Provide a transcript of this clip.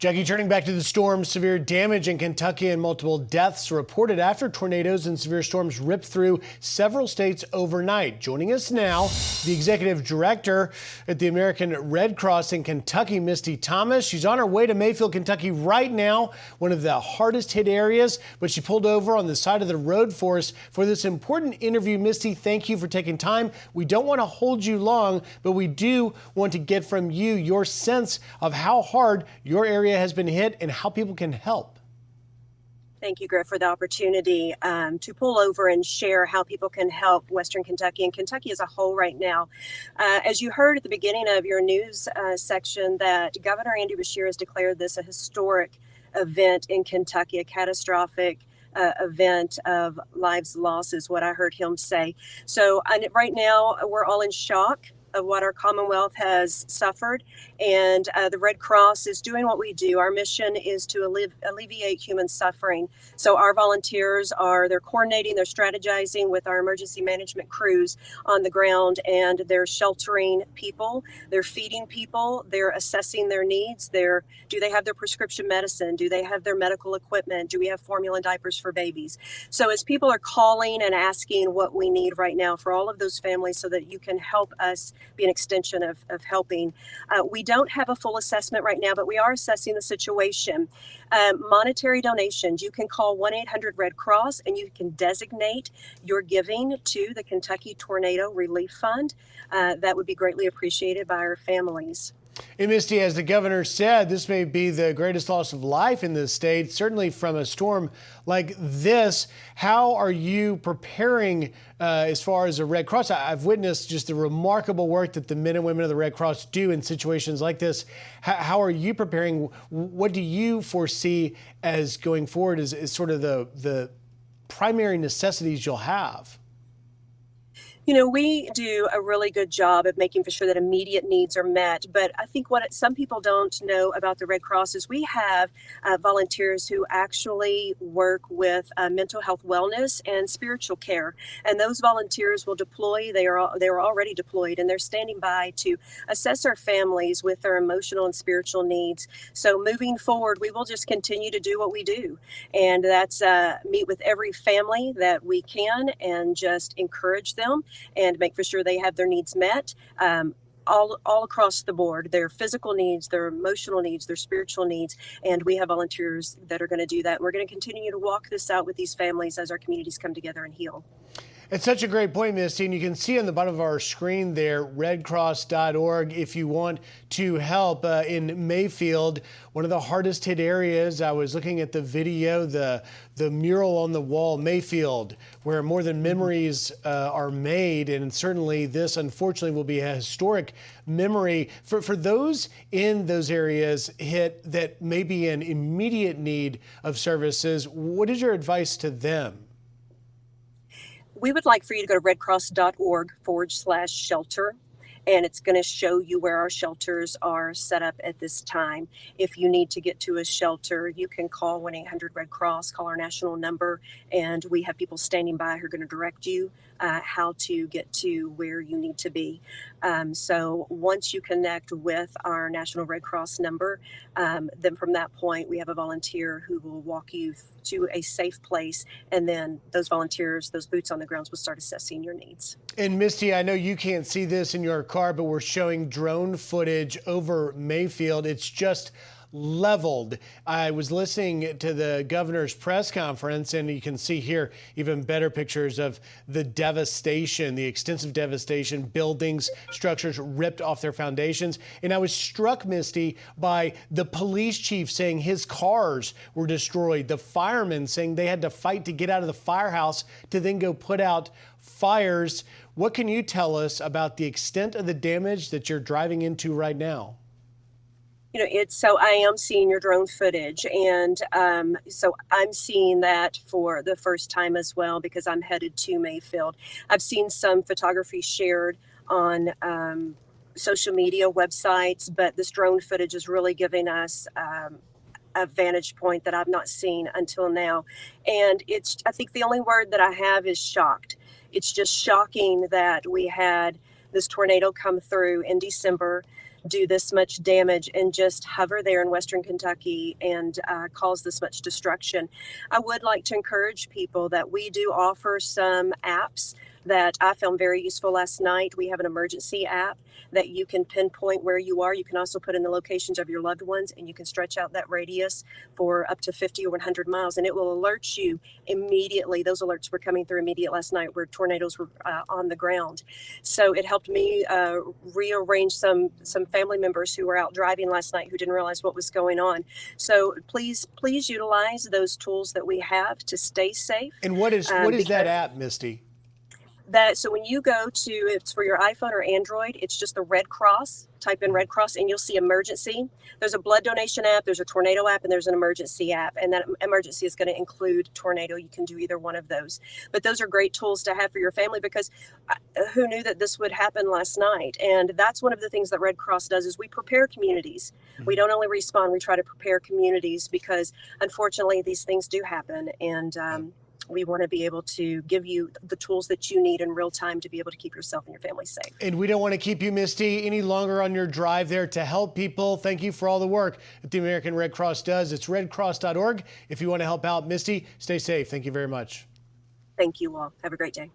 Jackie, turning back to the storm, severe damage in Kentucky and multiple deaths reported after tornadoes and severe storms ripped through several states overnight. Joining us now, the executive director at the American Red Cross in Kentucky, Misty Thomas. She's on her way to Mayfield, Kentucky right now, one of the hardest hit areas, but she pulled over on the side of the road for us for this important interview. Misty, thank you for taking time. We don't want to hold you long, but we do want to get from you your sense of how hard your area has been hit and how people can help. Thank you, Griff, for the opportunity to pull over and share how people can help Western Kentucky and Kentucky as a whole right now. As you heard at the beginning of your news section, that Governor Andy Beshear has declared this a historic event in Kentucky, a catastrophic event of lives lost is what I heard him say. So right now we're all in shock of what our Commonwealth has suffered, and the Red Cross is doing what we do. Our mission is to alleviate human suffering. So our volunteers they're coordinating, they're strategizing with our emergency management crews on the ground, and they're sheltering people, they're feeding people, they're assessing their needs. Do they have their prescription medicine? Do they have their medical equipment? Do we have formula and diapers for babies? So as people are calling and asking what we need right now for all of those families so that you can help us be an extension of helping. We don't have a full assessment right now, but we are assessing the situation. Monetary donations, you can call 1-800-RED-CROSS and you can designate your giving to the Kentucky Tornado Relief Fund. That would be greatly appreciated by our families. And Misty, as the governor said, this may be the greatest loss of life in the state, certainly from a storm like this. How are you preparing as far as the Red Cross? I've witnessed just the remarkable work that the men and women of the Red Cross do in situations like this. How are you preparing? What do you foresee as going forward as sort of the primary necessities you'll have? You know, we do a really good job of making sure that immediate needs are met. But I think what some people don't know about the Red Cross is we have volunteers who actually work with mental health wellness and spiritual care. And those volunteers will deploy. They are already deployed, and they're standing by to assess our families with their emotional and spiritual needs. So moving forward, we will just continue to do what we do. And that's meet with every family that we can and just encourage them and make for sure they have their needs met all across the board, their physical needs, their emotional needs, their spiritual needs. And we have volunteers that are going to do that. We're going to continue to walk this out with these families as our communities come together and heal. It's such a great point, Misty, and you can see on the bottom of our screen there, redcross.org, if you want to help in Mayfield, one of the hardest hit areas. I was looking at the video, the mural on the wall, Mayfield, where more than memories are made, and certainly this, unfortunately, will be a historic memory. For those in those areas hit that may be in immediate need of services, what is your advice to them? We would like for you to go to redcross.org/shelter, and it's going to show you where our shelters are set up at this time. If you need to get to a shelter, you can call 1-800-RED-CROSS, call our national number, and we have people standing by who are going to direct you how to get to where you need to be. So once you connect with our National Red Cross number, then from that point, we have a volunteer who will walk you to a safe place. And then those volunteers, those boots on the ground, will start assessing your needs. And Misty, I know you can't see this in your car, but we're showing drone footage over Mayfield. It's just leveled. I was listening to the governor's press conference, and you can see here even better pictures of the devastation, the extensive devastation, buildings, structures ripped off their foundations. And I was struck, Misty, by the police chief saying his cars were destroyed, the firemen saying they had to fight to get out of the firehouse to then go put out fires. What can you tell us about the extent of the damage that you're driving into right now? You know, so I am seeing your drone footage, and so I'm seeing that for the first time as well because I'm headed to Mayfield. I've seen some photography shared on social media websites, but this drone footage is really giving us a vantage point that I've not seen until now. And I think the only word that I have is shocked. It's just shocking that we had this tornado come through in December do this much damage and just hover there in Western Kentucky and cause this much destruction. I would like to encourage people that we do offer some apps that I found very useful last night. We have an emergency app that you can pinpoint where you are. You can also put in the locations of your loved ones, and you can stretch out that radius for up to 50 or 100 miles, and it will alert you immediately. Those alerts were coming through immediate last night where tornadoes were on the ground. So it helped me rearrange some family members who were out driving last night who didn't realize what was going on. So please utilize those tools that we have to stay safe. And what is that app, Misty? So when you go to, it's for your iPhone or Android, it's just the Red Cross. Type in Red Cross and you'll see emergency. There's a blood donation app, there's a tornado app, and there's an emergency app. And that emergency is going to include tornado. You can do either one of those. But those are great tools to have for your family, because who knew that this would happen last night? And that's one of the things that Red Cross does, is we prepare communities. We don't only respond, we try to prepare communities, because unfortunately these things do happen. And we want to be able to give you the tools that you need in real time to be able to keep yourself and your family safe. And we don't want to keep you, Misty, any longer on your drive there to help people. Thank you for all the work that the American Red Cross does. It's redcross.org. If you want to help out, Misty, stay safe. Thank you very much. Thank you all. Have a great day.